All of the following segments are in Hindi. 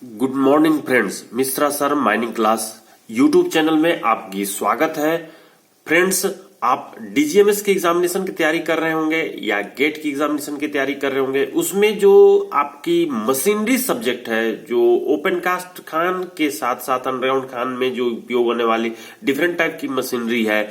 Good morning friends, Mishra sir mining class YouTube channel में आपकी स्वागत है। फ्रेंड्स, आप डीजीएमएस की एग्जामिनेशन की तैयारी कर रहे होंगे या गेट की एग्जामिनेशन की तैयारी कर रहे होंगे। उसमें जो आपकी मशीनरी सब्जेक्ट है, जो ओपन कास्ट खान के साथ साथ अंडरग्राउंड खान में जो उपयोग होने वाली डिफरेंट टाइप की मशीनरी है,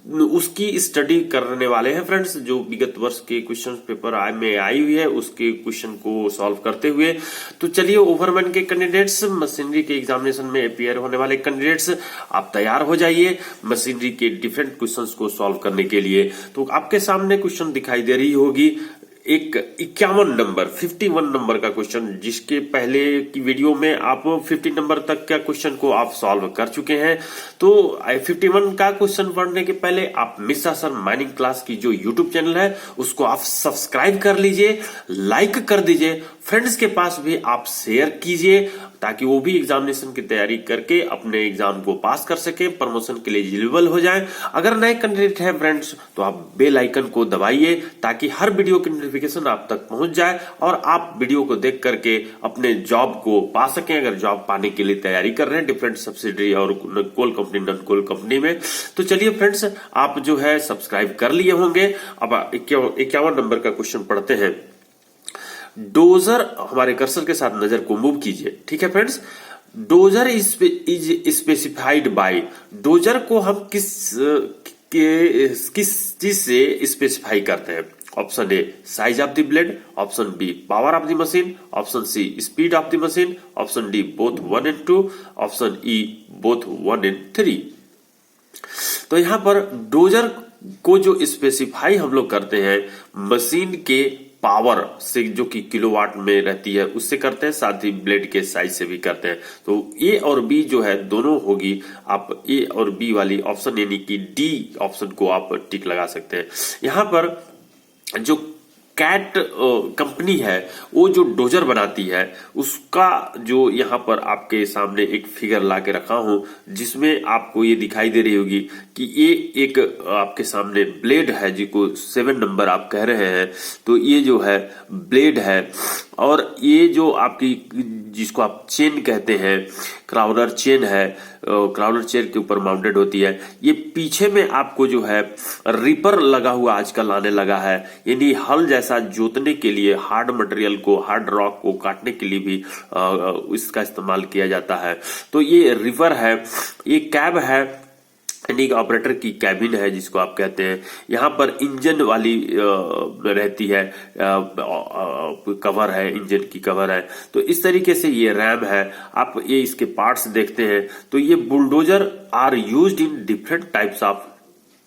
उसकी स्टडी करने वाले हैं फ्रेंड्स। जो विगत वर्ष के क्वेश्चन पेपर में आई हुई है, उसके क्वेश्चन को सॉल्व करते हुए। तो चलिए, ओवरमैन के कैंडिडेट्स, मशीनरी के एग्जामिनेशन में अपियर होने वाले कैंडिडेट्स, आप तैयार हो जाइए मशीनरी के डिफरेंट क्वेश्चंस को सॉल्व करने के लिए। तो आपके सामने क्वेश्चन दिखाई दे रही होगी एक 51 नंबर 51 नंबर का क्वेश्चन, जिसके पहले की वीडियो में आप 50 नंबर तक का क्वेश्चन को आप सॉल्व कर चुके हैं। तो 51 का क्वेश्चन पढ़ने के पहले आप मिश्रा सर माइनिंग क्लास की जो यूट्यूब चैनल है उसको आप सब्सक्राइब कर लीजिए, लाइक कर दीजिए, फ्रेंड्स के पास भी आप शेयर कीजिए, ताकि वो भी एग्जामिनेशन की तैयारी करके अपने एग्जाम को पास कर सके, प्रमोशन के लिए एलिजिबल हो जाए। अगर नए कैंडिडेट हैं फ्रेंड्स, तो आप बेल आइकन को दबाइए ताकि हर वीडियो की नोटिफिकेशन आप तक पहुंच जाए और आप वीडियो को देख करके अपने जॉब को पा सकें। अगर जॉब पाने के लिए तैयारी कर रहे हैं डिफरेंट सब्सिडरी और coal company, non coal company में, तो चलिए फ्रेंड्स, आप जो है सब्सक्राइब कर लिए होंगे। अब 51 नंबर का क्वेश्चन पढ़ते हैं। डोजर, हमारे कर्सर के साथ नजर को मूव कीजिए, ठीक है friends. Dozer is specified by, dozer को हम किस चीज से स्पेसिफाई करते हैं? Option A size of the blade, option B power of the machine, option C speed of the machine, option D both 1 and 2, option E both 1 and 3। तो यहां पर डोजर को जो स्पेसिफाई हम लोग करते हैं मशीन के पावर से, जो कि किलोवाट में रहती है, उससे करते हैं, साथ ही ब्लेड के साइज से भी करते हैं। तो ए और बी जो है दोनों होगी। आप ए और बी वाली ऑप्शन यानी कि डी ऑप्शन को आप टिक लगा सकते हैं। यहां पर जो कैट कंपनी है, वो जो डोजर बनाती है, उसका जो यहां पर आपके सामने एक फिगर ला के रखा हूं, जिसमें आपको ये दिखाई दे रही होगी कि ये एक आपके सामने ब्लेड है, जिसको 7 नंबर आप कह रहे हैं। तो ये जो है ब्लेड है, और ये जो आपकी, जिसको आप चेन कहते हैं, क्राउलर चेन है, क्राउलर चेन के ऊपर माउंटेड होती है। ये पीछे में आपको जो है रिपर लगा हुआ आजकल आने लगा है, यानी हल जैसा जोतने के लिए, हार्ड मटेरियल को, हार्ड रॉक को काटने के लिए भी इसका इस्तेमाल किया जाता है। तो ये रिपर है, ये कैब है, यानी ऑपरेटर की कैबिन है जिसको आप कहते हैं। यहाँ पर इंजन वाली रहती है, कवर है, इंजन की कवर है। तो इस तरीके से ये रैम है। आप ये इसके पार्ट्स देखते हैं, तो ये bulldozer are used in different types of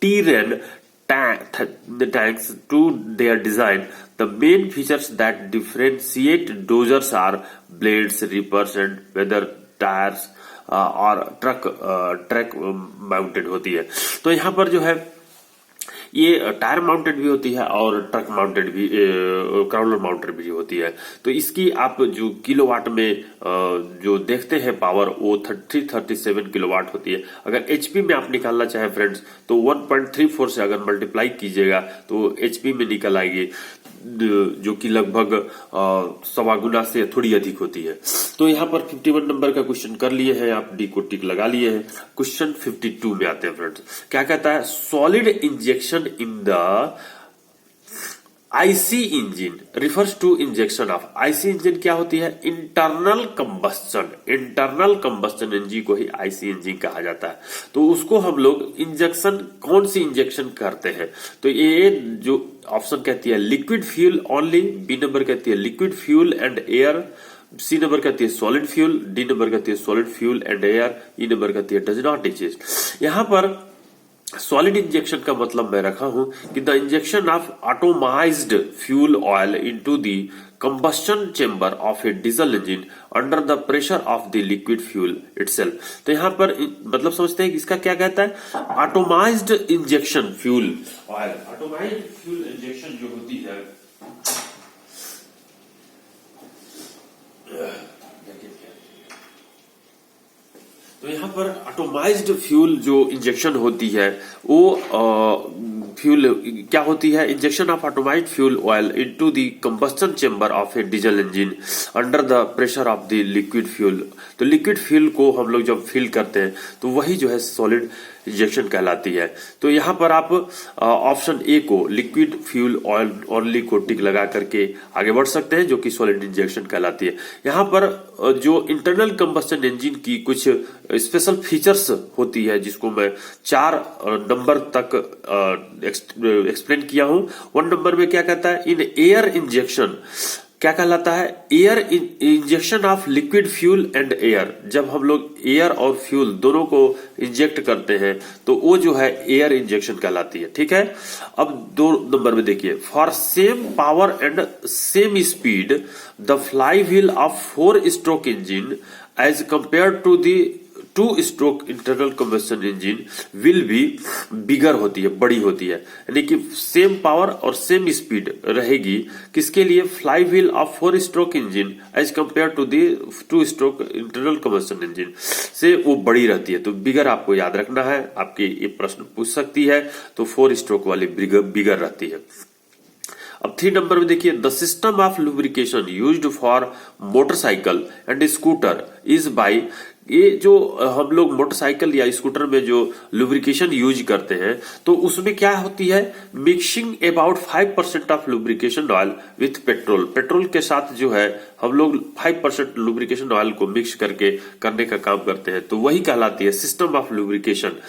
terrain tanks to their design. The main features that differentiate dozers are blades, reapers and whether tires और ट्रक माउंटेड होती है। तो यहाँ पर जो है ये टायर माउंटेड भी होती है और ट्रक माउंटेड भी, क्राउलर माउंटेड भी होती है। तो इसकी आप जो किलोवाट में जो देखते हैं पावर, वो 337 किलोवाट होती है। अगर एचपी में आप निकालना चाहें फ्रेंड्स, तो 1.34 से अगर मल्टीप्लाई कीजिएगा तो एचपी में निकल आएगी, जो कि लगभग 1.25 गुना से थोड़ी अधिक होती है। तो यहाँ पर 51 नंबर का क्वेश्चन कर लिए हैं, आप डी को टिक लगा लिए हैं। क्वेश्चन 52 में आते हैं फ्रेंड्स। क्या कहता है? Solid injection in the IC engine refers to injection of, IC engine क्या होती है? Internal combustion, internal combustion engine को ही आईसी इंजन कहा जाता है। तो उसको हम लोग इंजेक्शन, कौन सी इंजेक्शन करते हैं? तो ये जो ऑप्शन कहती है liquid fuel only, B number कहती है liquid fuel and air, C number कहती है सॉलिड फ्यूल, डी नंबर कहती है solid fuel and air, E number कहती है डज नॉट एग्जिस्ट। यहां पर सॉलिड इंजेक्शन का मतलब मैं रखा हूं कि the injection of atomized fuel oil into the combustion chamber of a diesel engine under the pressure of the liquid fuel itself. तो यहां पर मतलब समझते हैं कि इसका क्या कहता है? Atomized injection fuel oil, atomized fuel injection जो होती है, तो यहाँ पर एटोमाइज्ड फ्यूल जो इंजेक्शन होती है, वो फ्यूल क्या होती है, injection of atomized fuel oil into the combustion chamber of a diesel engine under the pressure of the liquid fuel. तो लिक्विड फ्यूल को हम लोग जब फिल करते हैं तो वही जो है सॉलिड इंजेक्शन कहलाती है। तो यहाँ पर आप ऑप्शन ए को लिक्विड फ्यूल ऑयल ओनली को टिक लगा करके आगे बढ़ सकते हैं, जो कि सॉलिड इंजेक्शन कहलाती है। यहाँ पर जो इंटरनल कंबस्शन इंजन की कुछ स्पेशल फीचर्स होती है, जिसको मैं 4 नंबर तक एक्सप्लेन किया हूं। 1 नंबर में क्या कहता है, इन एयर इंजेक्शन क्या कहलाता है, air injection of liquid fuel and air. जब हम लोग एयर और फ्यूल दोनों को इंजेक्ट करते हैं तो वो जो है एयर इंजेक्शन कहलाती है। ठीक है, अब 2 नंबर में देखिए, for same power and same speed the flywheel of 4 stroke engine as compare to the 2 stroke internal combustion engine will be bigger होती है, बड़ी होती है। यानी कि सेम पावर और सेम स्पीड रहेगी किसके लिए, flywheel of 4 stroke engine as compare to the 2 stroke internal combustion engine से वो बड़ी रहती है। तो बिगर आपको याद रखना है, आपके ये प्रश्न पूछ सकती है। तो 4 स्ट्रोक वाली बिगर रहती है। अब 3 नंबर में देखिए, the system of lubrication used for motorcycle and scooter is by. ये जो हम लोग मोटरसाइकिल या स्कूटर में जो लुब्रिकेशन यूज करते हैं तो उसमें क्या होती है, mixing about 5% of lubrication oil with petrol. Petrol के साथ जो है हम लोग 5% लुब्रिकेशन ऑयल को मिक्स करके करने का काम करते हैं, तो वही कहलाती है सिस्टम ऑफ लुब्रिकेशन।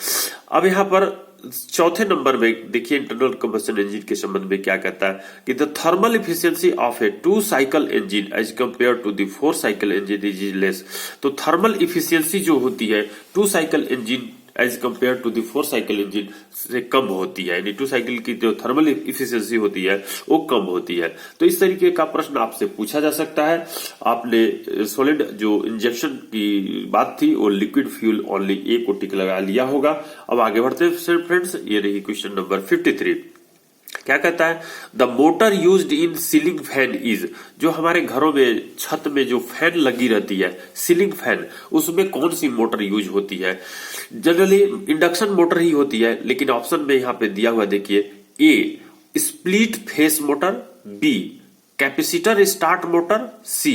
अब यहाँ पर 4थे नंबर में देखिए, इंटरनल कंबस्शन इंजन के संबंध में क्या कहता है कि the thermal efficiency of a 2 cycle engine as compare to the 4 cycle engine is less. तो थर्मल इफिशियंसी जो होती है 2 cycle engine as compare to the 4 cycle engine से कम होती है, यानी 2 साइकिल की जो थर्मल इफिशियंसी होती है वो कम होती है। तो इस तरीके का प्रश्न आपसे पूछा जा सकता है। आपने सॉलिड जो इंजेक्शन की बात थी वो लिक्विड फ्यूल ओनली ए को टिक लगा लिया होगा। अब आगे बढ़ते हैं फ्रेंड्स, ये रही क्वेश्चन नंबर 53। क्या कहता है, the motor used in ceiling fan is. जो हमारे घरों में छत में जो फैन लगी रहती है सीलिंग फैन, उसमें कौन सी मोटर यूज होती है, जनरली इंडक्शन मोटर ही होती है। लेकिन ऑप्शन में यहाँ पे दिया हुआ देखिए, A split phase motor, B capacitor start motor, C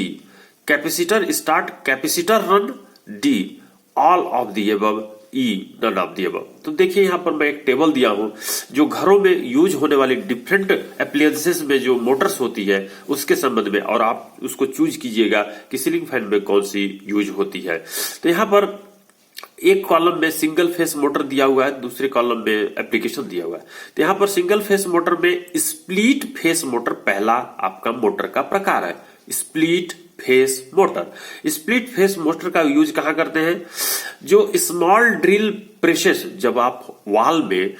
capacitor start capacitor run, D all of the above, E none of the above. तो देखिए यहाँ पर मैं एक टेबल दिया हूं जो घरों में यूज होने वाली डिफरेंट एप्लियंसेस में जो मोटर्स होती है उसके संबंध में, और आप उसको चूज कीजिएगा कि सीलिंग फैन में कौन सी यूज होती है। तो यहाँ पर एक कॉलम में सिंगल फेस मोटर दिया हुआ है, दूसरे कॉलम में एप्लीकेशन दिया हुआ है। तो यहाँ पर सिंगल फेस मोटर में स्प्लिट फेस मोटर पहला आपका मोटर का प्रकार है, split phase motor. Split phase motor का यूज कहां करते हैं, जो स्मॉल ड्रिल प्रेसेस, जब आप वॉल में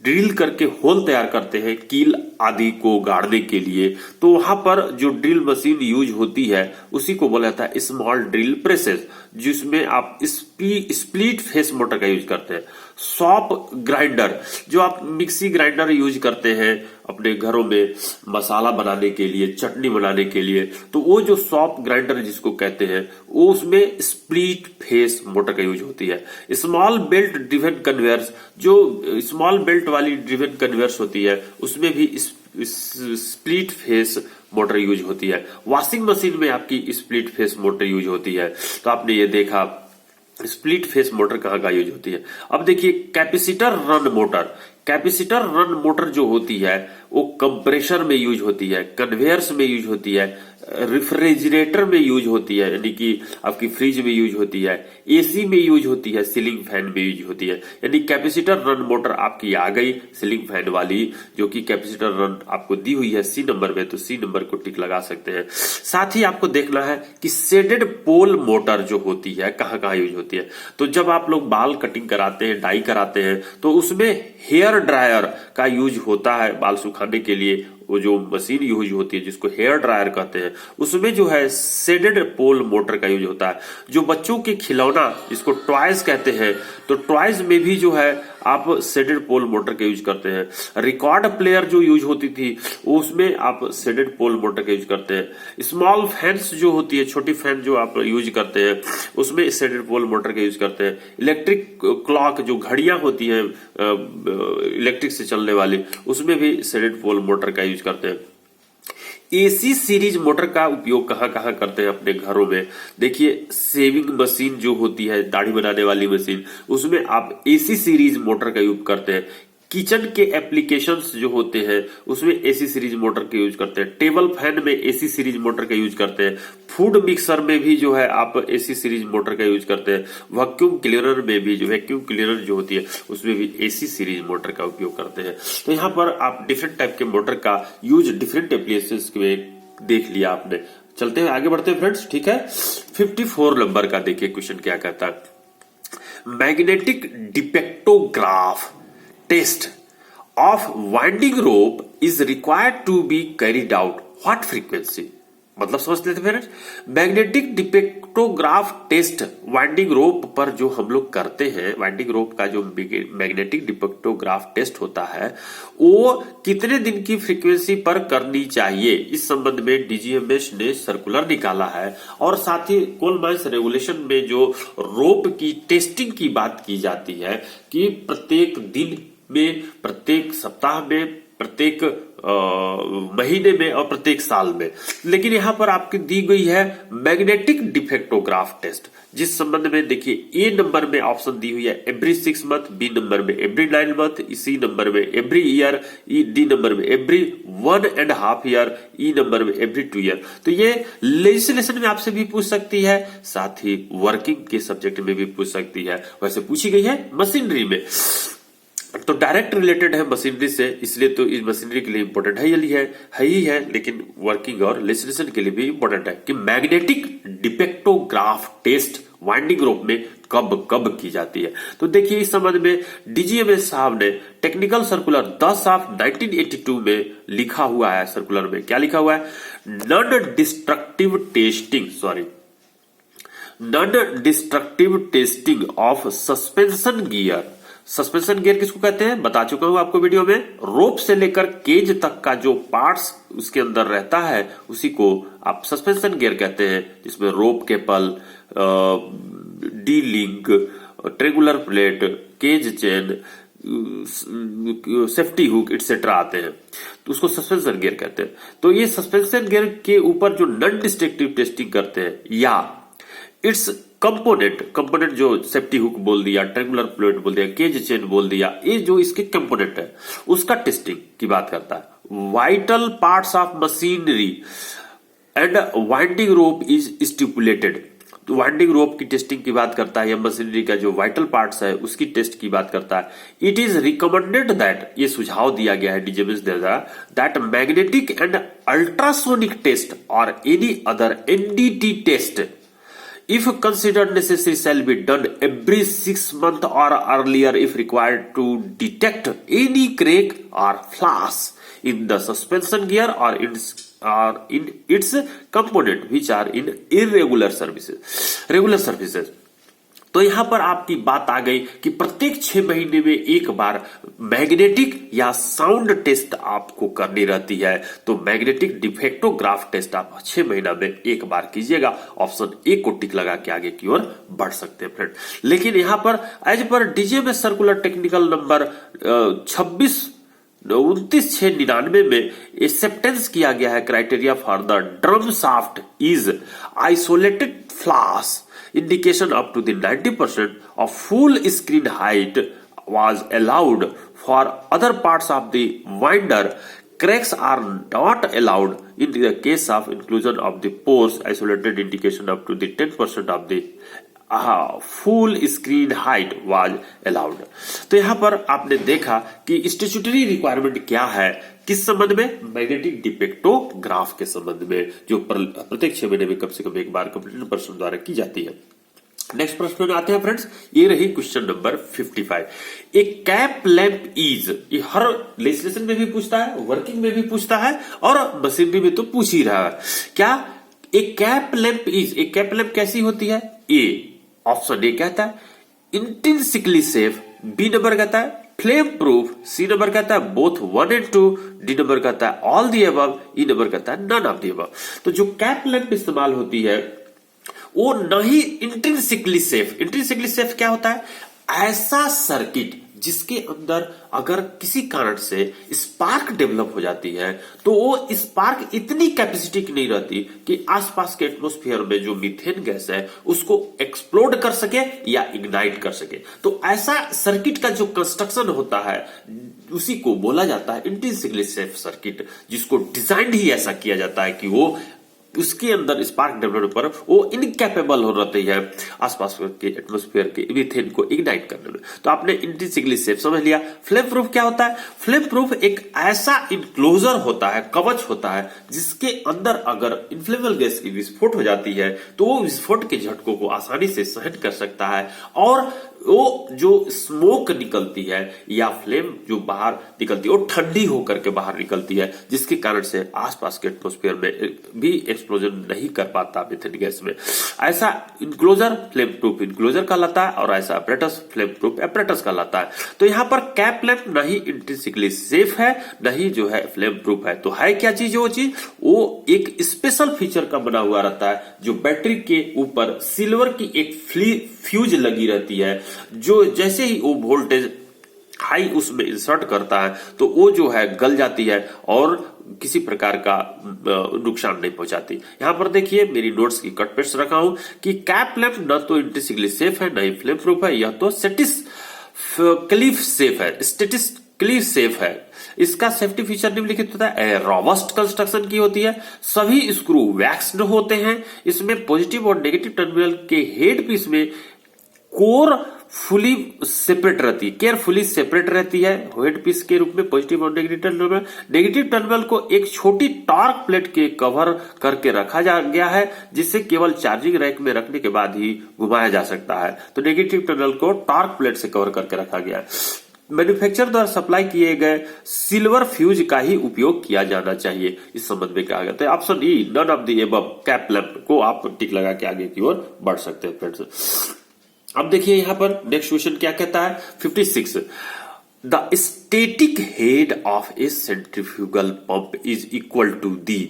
ड्रिल करके होल तैयार करते हैं कील आदि को गाड़ने के लिए, तो वहां पर जो ड्रिल मशीन यूज होती है उसी को बोला जाता है स्मॉल ड्रिल प्रेसेस, जिसमें आप स्प्लिट फेस मोटर का यूज करते हैं। सॉप ग्राइंडर, जो आप मिक्सी ग्राइंडर यूज करते हैं अपने घरों में मसाला बनाने के लिए, चटनी बनाने के लिए, तो वो जो सॉप ग्राइंडर जिसको कहते हैं वो उसमें स्प्लिट फेस मोटर का यूज होती है। स्मॉल बेल्ट ड्रिवन कन्वेयर्स, जो स्मॉल बेल्ट वाली ड्रिवन कन्वेयर्स होती है उसमें भी स्प्लिट फेस मोटर यूज होती है। वॉशिंग मशीन में आपकी स्प्लिट फेस मोटर यूज होती है। तो आपने ये देखा स्प्लिट फेस मोटर कहाँ का यूज होती है। अब देखिए capacitor run motor, capacitor run motor जो होती है वो कंप्रेसर में यूज होती है, कन्वेयर्स में यूज होती है, रेफ्रिजरेटर में यूज होती है, यानी कि आपकी फ्रिज में यूज होती है, एसी में यूज होती है, सीलिंग फैन में यूज होती है। यानी कैपेसिटर रन मोटर आपकी आ गई सीलिंग फैन वाली, जो कि कैपेसिटर रन आपको दी हुई है सी नंबर में, तो सी नंबर को टिक लगा सकते हैं। साथ ही आपको देखना है कि शेडेड पोल मोटर जो होती है कहाँ कहाँ यूज होती है। तो जब आप लोग बाल कटिंग कराते हैं, डाई कराते हैं, तो उसमें हेयर ड्रायर का यूज होता है बाल सुखाने के लिए। वो जो मशीन यूज होती है जिसको हेयर ड्रायर कहते हैं, उसमें जो है शेडेड पोल मोटर का यूज होता है। जो बच्चों के खिलौना जिसको टॉयज कहते हैं, तो टॉयज में भी जो है आप शेडेड पोल मोटर का यूज करते हैं। रिकॉर्ड प्लेयर जो यूज होती थी उसमें आप शेडेड पोल मोटर का यूज करते हैं। स्मॉल फैंस जो होती है, छोटी फैन जो आप यूज करते हैं, उसमें शेडेड पोल मोटर का यूज करते हैं। इलेक्ट्रिक क्लॉक जो घड़ियां होती हैं इलेक्ट्रिक से चलने वाली, उसमें भी शेडेड पोल मोटर का यूज करते हैं। एसी सीरीज मोटर का उपयोग कहां कहां करते हैं अपने घरों में? देखिए, सेविंग मशीन जो होती है, दाढ़ी बनाने वाली मशीन, उसमें आप एसी सीरीज मोटर का यूज करते हैं। किचन के एप्लीकेशंस जो होते हैं उसमें एसी सीरीज मोटर का यूज करते हैं। टेबल फैन में एसी सीरीज मोटर का यूज करते हैं। फूड मिक्सर में भी जो है आप एसी सीरीज मोटर का यूज करते हैं। वैक्यूम क्लीनर में भी, जो वैक्यूम क्लीनर जो होती है उसमें भी एसी सीरीज मोटर का उपयोग करते हैं। तो यहाँ पर आप डिफरेंट टाइप के मोटर का यूज डिफरेंट एप्लीकेशंस में देख लिया आपने। चलते हैं आगे बढ़ते हैं फ्रेंड्स, ठीक है। 54 नंबर का देखिए क्वेश्चन क्या कहता है। Magnetic defectograph test of winding rope is required to be carried out what frequency? मतलब समझ लेते friends, magnetic defectograph test winding rope पर जो हम लोग करते हैं, वाइंडिंग रोप का जो मैग्नेटिक डिपेक्टोग्राफ टेस्ट होता है वो कितने दिन की फ्रीक्वेंसी पर करनी चाहिए, इस संबंध में डीजीएमएस ने सर्कुलर निकाला है। और साथ ही कोल माइंस रेगुलेशन में जो रोप की टेस्टिंग की बात की जाती है कि प्रत्येक दिन में, प्रत्येक सप्ताह में, प्रत्येक महीने में और प्रत्येक साल में। लेकिन यहां पर आपकी दी गई है मैग्नेटिक डिफेक्टोग्राफ टेस्ट, जिस संबंध में देखिए ए नंबर में ऑप्शन दी हुई है एवरी 6 मंथ, बी नंबर में एवरी 9 मंथ, सी नंबर में एवरी ईयर, डी नंबर में एवरी 1.5 ईयर, ई नंबर में एवरी 2 ईयर। तो ये लेजिस्लेशन में आपसे भी पूछ सकती है, साथ ही वर्किंग के सब्जेक्ट में भी पूछ सकती है। वैसे पूछी गई है मशीनरी में, तो डायरेक्ट रिलेटेड है मशीनरी से, इसलिए तो इस मशीनरी के लिए इंपॉर्टेंट है ही है, लेकिन वर्किंग और लेजिस्लेशन के लिए भी इंपॉर्टेंट है कि मैग्नेटिक डिपेक्टोग्राफ टेस्ट वाइंडिंग रोप में कब कब की जाती है। तो देखिए इस संबंध में डीजीएमएस साहब ने टेक्निकल सर्कुलर 10/1982 में लिखा हुआ है। सर्कुलर में क्या लिखा हुआ है? Non destructive testing of suspension gear. Suspension gear किसको कहते हैं बता चुका हूं आपको वीडियो में। रोप से लेकर केज तक का जो पार्ट्स उसके अंदर रहता है उसी को आप सस्पेंशन गियर कहते हैं, जिसमें rope cable, D link, triangular plate, cage chain, safety hook etcetera आते हैं, तो उसको सस्पेंशन गियर कहते हैं। तो ये सस्पेंशन गियर के ऊपर जो नॉन डिस्ट्रक्टिव टेस्टिंग करते हैं या इट्स कंपोनेंट जो सेफ्टी हुक बोल दिया, ट्रेंगुलर प्लेट बोल दिया, केज चेन बोल दिया, ये जो इसके कंपोनेंट है उसका टेस्टिंग की बात करता है। Vital parts of machinery and winding rope is stipulated. तो वाइंडिंग रोप की टेस्टिंग की बात करता है या मशीनरी का जो वाइटल पार्ट्स है उसकी टेस्ट की बात करता है। इट इज रिकमेंडेड दैट, ये सुझाव दिया गया है डीजीएमएस द्वारा, that magnetic and ultrasonic test और any other NDT test if considered necessary shall be done every 6 months or earlier if required to detect any crack or flaws in the suspension gear or in its component which are in regular services। तो यहां पर आपकी बात आ गई कि प्रत्येक 6 महीने में एक बार मैग्नेटिक या साउंड टेस्ट आपको करनी रहती है। तो मैग्नेटिक डिफेक्टोग्राफ टेस्ट आप 6 महीना में एक बार कीजिएगा। ऑप्शन ए को टिक लगा के आगे की ओर बढ़ सकते हैं फ्रेंड। लेकिन यहां पर as per DGMS circular technical number 29/699 में एक्सेप्टेंस किया गया है criteria for the drum shaft is isolated flash indication up to the 90% of full screen height was allowed. For other parts of the winder, cracks are not allowed. In the case of inclusion of the pores, isolated indication up to the 10% of the full screen height was allowed. तो यहां पर आपने देखा कि स्टैट्यूटरी रिक्वायरमेंट क्या है किस संबंध में? मैग्नेटिक डिपेक्टोग्राफ के संबंध में, जो प्रत्येक 6 महीने में कम से कम एक बार कंप्यूटर पर्सन द्वारा की जाती है। नेक्स्ट प्रश्न में आते हैं फ्रेंड्स, ये रही question number 55। A cap lamp is, ये हर लेजिस्लेशन में भी पूछता है, वर्किंग में भी पूछता है और मशीनरी में तो पूछ ही रहा है। क्या a cap lamp is, a cap lamp कैसी होती है? ए ऑप्शन ए कहता है इंट्रिंसिकली सेफ बी नंबर कहता है फ्लेम प्रूफ, सी नंबर कहता है बोथ 1 and 2, डी नंबर कहता है all the above, E number कहता है नन ऑफ दी अबव। तो जो कैप लैंप इस्तेमाल होती है वो नहीं इंट्रिंसिकली सेफ। इंट्रिंसिकली सेफ क्या होता है? ऐसा सर्किट जिसके अंदर अगर किसी कारण से स्पार्क डेवलप हो जाती है तो वो स्पार्क इतनी कैपेसिटी की नहीं रहती कि आसपास के एटमॉस्फेयर में जो मीथेन गैस है उसको एक्सप्लोड कर सके या इग्नाइट कर सके। तो ऐसा सर्किट का जो कंस्ट्रक्शन होता है उसी को बोला जाता है इंट्रिंसिकली सेफ सर्किट, जिसको डिजाइन ही ऐसा किया जाता है कि वो उसके अंदर स्पार्क डेवलप पर वो इनकैपेबल हो रहती है आसपास के एटमॉस्फेयर के मीथेन को इग्नाइट करने में। तो आपने इंट्रिंसिकली सेफ समझ लिया। फ्लेम प्रूफ क्या होता है? फ्लेम प्रूफ एक ऐसा इनक्लोजर होता है, कवच होता है, जिसके अंदर अगर इनफ्लेमेबल गैस की विस्फोट हो जाती है तो वो विस्फोट के झटकों को आसानी से सहन कर सकता है और वो जो स्मोक निकलती है या फ्लेम जो बाहर निकलती है वो ठंडी होकर के बाहर निकलती है, जिसके कारण से आसपास के एटमॉस्फेयर में भी एक्सप्लोजन नहीं कर पाता मीथेन गैस में। ऐसा इनक्लोजर फ्लेम प्रूफ इनक्लोजर कहलाता है और ऐसा अपरेटस फ्लेम प्रूफ अपरेटस कहलाता है। तो यहाँ पर कैप लैंप नहीं इंट्रिंसिकली सेफ है, नहीं जो है फ्लेम प्रूफ है। तो है क्या चीज? वो चीज वो एक स्पेशल फीचर का बना हुआ रहता है जो बैटरी के ऊपर सिल्वर की एक फ्यूज लगी रहती है, जो जैसे ही वो वोल्टेज हाई उसमें इंसर्ट करता है तो वो जो है गल जाती है और किसी प्रकार का नुकसान नहीं पहुंचाती। यहां पर देखिए मेरी नोट्स की कट पेस्ट रखा हूं कि कैप लैंप न तो इंट्रिंसिकली सेफ है न ही फ्लेम प्रूफ है, यह तो स्टैटिस्टिकली सेफ है, स्टैटिस्टिकली सेफ है। इसका सेफ्टी फीचर निम्नलिखित होता है। रॉबस्ट कंस्ट्रक्शन की होती है, सभी स्क्रू वैक्स्ड होते हैं, इसमें पॉजिटिव और नेगेटिव टर्मिनल के हेड पीस में कोर फुली सेपरेट रहती है, केयरफुली सेपरेट रहती है हेड पीस के रूप में पॉजिटिव और नेगेटिव टर्मिनल। नेगेटिव टर्मिनल को एक छोटी टॉर्क प्लेट के कवर करके रखा गया है, जिसे केवल चार्जिंग रैक में रखने के बाद ही घुमाया जा सकता है। तो नेगेटिव टर्मिनल को टॉर्क प्लेट से कवर करके रखा गया है। मैन्युफैक्चर द्वारा सप्लाई किए गए सिल्वर फ्यूज का ही उपयोग किया जाना चाहिए, इस संबंध में कहा गया है। Option E none of the above cap lamp को आप टिक लगा के आगे की ओर बढ़ सकते हैं फ्रेंड्स। अब देखिए यहां पर नेक्स्ट क्वेश्चन क्या कहता है 56 the static head of a centrifugal pump is equal to the,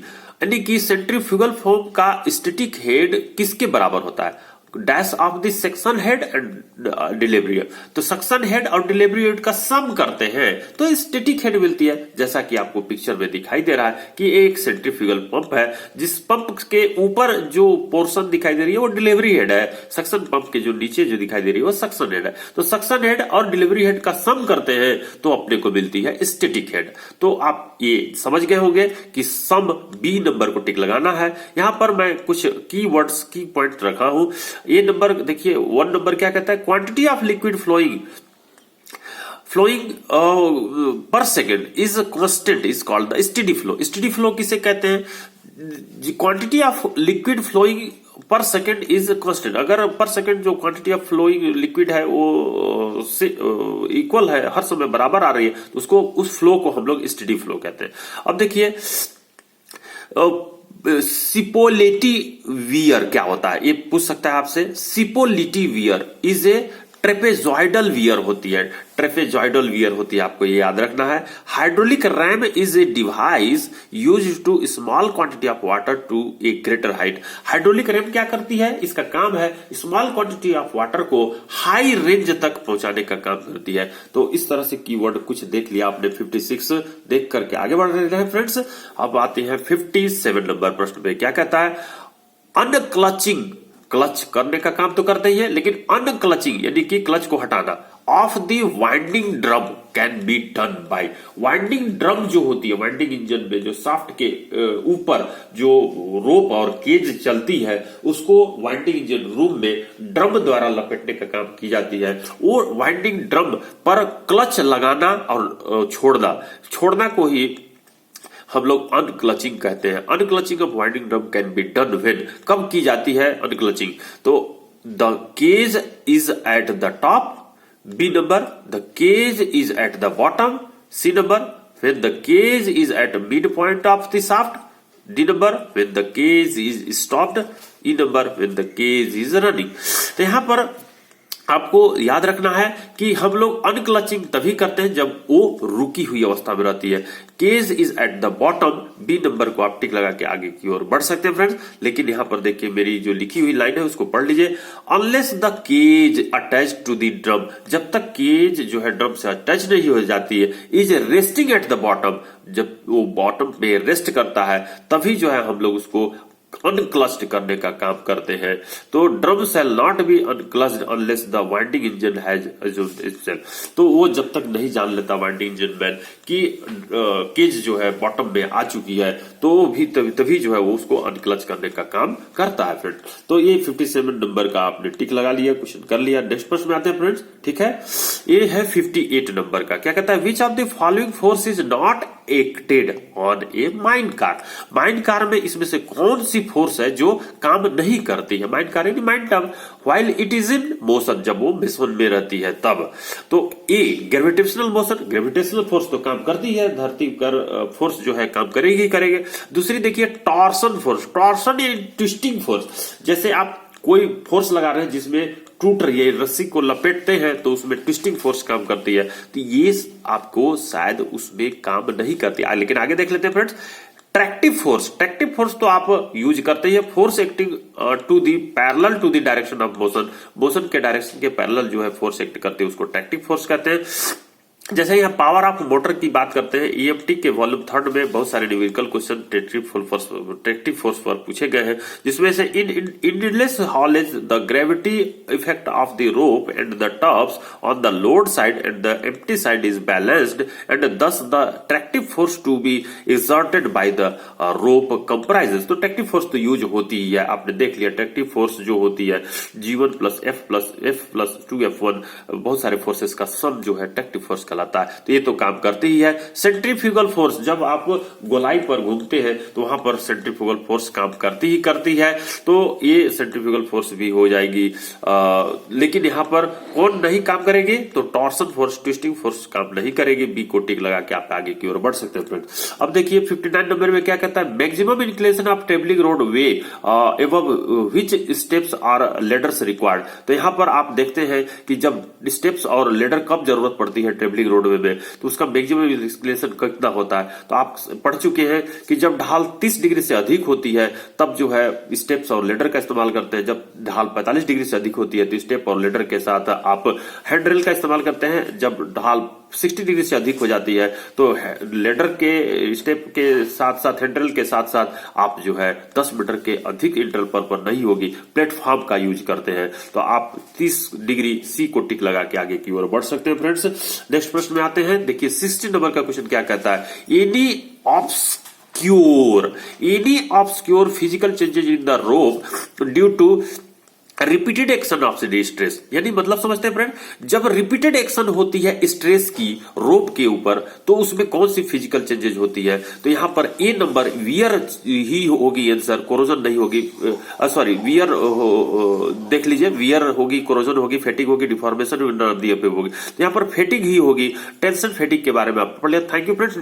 यानी कि सेंट्रीफ्यूगल पंप का स्टैटिक हेड किसके बराबर होता है? Dash of the suction head and delivery head. तो सक्शन हेड और डिलीवरी हेड का सम करते हैं तो स्टैटिक हेड मिलती है। जैसा कि आपको पिक्चर में दिखाई दे रहा है कि एक सेंट्रीफ्यूगल पंप है, जिस पंप के ऊपर जो पोर्शन दिखाई दे रही है वो डिलीवरी हेड है, सक्शन पंप के जो नीचे जो दिखाई दे रही है वो सक्शन हेड है। तो सक्शन हेड और डिलीवरी हेड का सम करते हैं तो अपने को मिलती है स्टैटिक हेड। तो आप ये समझ गए होंगे कि सम बी नंबर को टिक लगाना है। यहां पर मैं कुछ की वर्ड्स की पॉइंट रखा हूं। ये नंबर देखिए 1 नंबर क्या कहता है? Quantity of liquid flowing per second is constant is called the steady flow. Steady flow किसे कहते हैं? Quantity of liquid flowing per second is constant. अगर पर सेकेंड जो क्वांटिटी ऑफ फ्लोइंग लिक्विड है वो इक्वल है, हर समय बराबर आ रही है, तो उसको उस फ्लो को हम लोग स्टेडी फ्लो कहते हैं। अब देखिए सिपोलिटी वियर क्या होता है, ये पूछ सकता है आपसे। Cipolletti weir is a trapezoidal weir होती है, ट्रेपेजॉइडल वियर होती है, आपको ये याद रखना है। Hydraulic ram is a device used to small quantity of water to a greater height. Hydraulic ram क्या करती है? इसका काम है स्मॉल क्वांटिटी ऑफ वाटर को हाई रेंज तक पहुंचाने का काम करती है। तो इस तरह से कीवर्ड कुछ देख लिया आपने 56 देख करके आगे बढ़ रहे हैं फ्रेंड्स। अब आते हैं 57 नंबर प्रश्न पे। क्या कहता है? अनक्लचिंग, क्लच करने का काम तो करते ही है, लेकिन अनक्लचिंग यानी कि क्लच को हटाना of the winding drum can be done by. Winding drum जो होती है वाइंडिंग इंजन में जो शाफ्ट के ऊपर जो रोप और केज चलती है उसको वाइंडिंग इंजन रूम में ड्रम द्वारा लपेटने का काम की जाती है। वो वाइंडिंग ड्रम पर क्लच लगाना और छोड़ना को ही हम लोग अनक्लचिंग कहते हैं। Unclutching of winding drum can be done when, कब की जाती है अनक्लचिंग? तो the cage is at the top, B number the cage is at the bottom, C number when the cage is at mid point of the shaft, D number when the cage is stopped, E number when the cage is running. तो यहां पर आपको याद रखना है कि हम लोग अनक्लचिंग तभी करते हैं जब वो रुकी हुई अवस्था में रहती है। Cage is at the bottom, B number को आप टिक लगा के आगे की ओर बढ़ सकते हैं फ्रेंड्स। लेकिन यहां पर देखिए मेरी जो लिखी हुई लाइन है उसको पढ़ लीजिए। Unless the cage attach to the drum, जब तक केज जो है ड्रम से अटैच नहीं हो जाती है, is resting eight the bottom, जब वो बॉटम पे रेस्ट करता है तभी जो है हम लोग उसको अनक्लच्ड करने का काम करते हैं। तो drum shall not be unclutched unless the winding engine has assumed itself. तो वो जब तक नहीं जान लेता वाइंडिंग इंजन मैन कि केज जो है बॉटम में आ चुकी है तो भी तभी जो है वो उसको अनक्लच करने का काम करता है फ्रेंड। तो ये 57 नंबर का आपने टिक लगा लिया, क्वेश्चन कर लिया। नेक्स्ट प्रश्न में आते हैं फ्रेंड्स, ठीक है। ये है 58 नंबर का, क्या कहता है, which of the following force is not acted on a mind car. Mind car में इसमें से कौन सी फोर्स है जो काम नहीं करती है। माइंड कार यानी mind term, while it is in motion, जब वो मोशन में रहती है तब। तो ए ग्रेविटेशनल मोशन, ग्रेविटेशनल फोर्स तो काम करती है, धरती पर फोर्स जो है काम करेगी करेगी। दूसरी देखिए टॉर्सन फोर्स, टॉर्सन या ट्विस्टिंग फोर्स, जैसे आप कोई फोर्स लगा रहे हैं जिसमें टूट रही है, रस्सी को लपेटते हैं तो उसमें ट्विस्टिंग फोर्स काम करती है। तो ये आपको शायद उसमें काम नहीं करती है। लेकिन आगे देख लेते हैं friends, tractive force. Tractive force तो आप यूज करते हैं, force acting to the parallel to the direction of motion, motion के डायरेक्शन के पैरेलल जो है फोर्स एक्ट करते हैं उसको ट्रैक्टिव फोर्स कहते हैं। जैसे यहाँ पावर ऑफ मोटर की बात करते हैं, ईएमटी के वॉल्यूम 3 में बहुत सारे न्यूमेरिकल क्वेश्चन ट्रैक्टिव फोर्स पर पूछे गए हैं, जिसमें से in haulage the gravity effect of the rope and the tubs on the load side and the empty side is balanced and thus the tractive force to be exerted by the rope comprises. तो ट्रैक्टिव फोर्स तो यूज होती ही है, आपने देख लिया। ट्रैक्टिव फोर्स जो होती है G1 प्लस F 2F1, बहुत सारे फोर्सेस का सम जो है ट्रैक्टिव फोर्स कहलाता है। तो ये तो काम करती ही है। सेंट्रीफ्यूगल फोर्स, जब आप गोलाई पर घूमते हैं तो वहां पर सेंट्रीफ्यूगल फोर्स काम करती है, तो ये सेंट्रीफ्यूगल फोर्स भी हो जाएगी। लेकिन यहां पर कौन नहीं काम करेगी, तो टॉर्सन फोर्स, ट्विस्टिंग फोर्स काम नहीं करेगी। बी को टिक लगा के आप आगे की ओर बढ़ सकते हैं फ्रेंड। अब देखिए 59 नंबर में क्या कहता है, maximum inclination of travelling road way above which steps are ladders required. तो यहां पर आप देखते हैं कि जब स्टेप्स और लेडर कब जरूरत पड़ती है ट्रेवलिंग रोडवे में, तो उसका मैक्सिमम इंक्लिनेशन कितना होता है। तो आप पढ़ चुके हैं कि जब ढाल 30 डिग्री से अधिक होती है तब जो है स्टेप्स और लेडर का इस्तेमाल करते हैं। जब ढाल 45 डिग्री से अधिक होती है तो स्टेप और लेडर के साथ आप हैंडरेल का इस्तेमाल करते हैं। जब ढाल 60 डिग्री से अधिक हो जाती है तो लेडर के स्टेप के साथ साथ हैंडरेल के साथ साथ आप जो है 10 मीटर के अधिक इंटरवल पर नहीं होगी, प्लेटफॉर्म का यूज करते हैं। तो आप 30 डिग्री सी को टिक लगा के आगे की ओर बढ़ सकते हैं फ्रेंड्स। नेक्स्ट प्रश्न में आते हैं, देखिए 60 नंबर का क्वेश्चन क्या कहता है, any obscure physical changes in the rope due to repeated action of stress. यानी मतलब समझते हैं फ्रेंड, जब रिपीटेड एक्शन होती है स्ट्रेस की रोप के ऊपर तो उसमें कौन सी फिजिकल चेंजेज होती है। तो यहां पर ए नंबर वियर ही होगी आंसर, कोरोजन नहीं होगी। सॉरी वियर देख लीजिए, वियर होगी, कोरोजन होगी, फेटिग होगी, डिफॉर्मेशन होगी। तो यहां पर फेटिग ही होगी। टेंशन फेटिग के बारे में आप पढ़ लिया। Thank you friends.